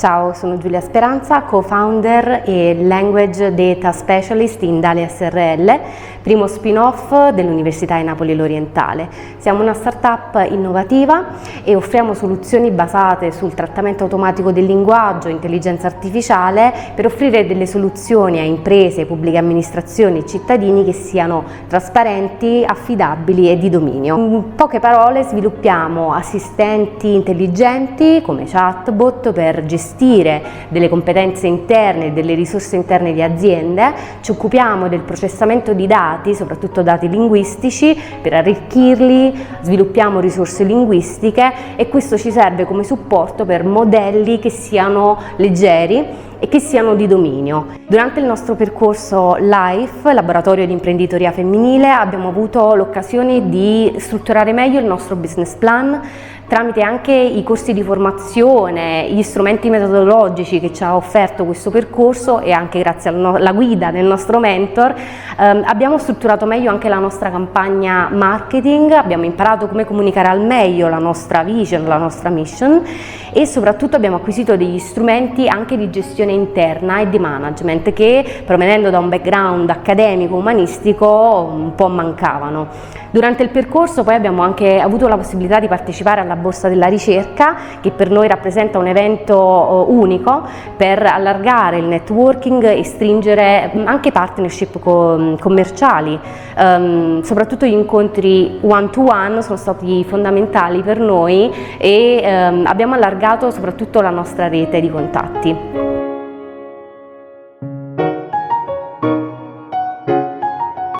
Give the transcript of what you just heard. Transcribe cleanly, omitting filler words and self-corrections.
Ciao, sono Giulia Speranza, co-founder e Language Data Specialist in Dalia SRL, primo spin-off dell'Università di Napoli L'Orientale. Siamo una startup innovativa e offriamo soluzioni basate sul trattamento automatico del linguaggio, intelligenza artificiale, per offrire delle soluzioni a imprese, pubbliche amministrazioni e cittadini che siano trasparenti, affidabili e di dominio. In poche parole, sviluppiamo assistenti intelligenti come chatbot per gestire delle competenze interne e delle risorse interne di aziende. Ci occupiamo del processamento di dati, soprattutto dati linguistici, per arricchirli, sviluppiamo risorse linguistiche e questo ci serve come supporto per modelli che siano leggeri e che siano di dominio. Durante il nostro percorso LIFE, Laboratorio di Imprenditoria Femminile, abbiamo avuto l'occasione di strutturare meglio il nostro business plan tramite anche i corsi di formazione, gli strumenti metodologici che ci ha offerto questo percorso e anche grazie alla guida del nostro mentor abbiamo strutturato meglio anche la nostra campagna marketing, abbiamo imparato come comunicare al meglio la nostra vision, la nostra mission e soprattutto abbiamo acquisito degli strumenti anche di gestione interna e di management che, provenendo da un background accademico umanistico, un po' mancavano. Durante il percorso poi abbiamo anche avuto la possibilità di partecipare alla Borsa della Ricerca, che per noi rappresenta un evento unico per allargare il networking e stringere anche partnership commerciali. Soprattutto gli incontri one to one sono stati fondamentali per noi e abbiamo allargato soprattutto la nostra rete di contatti.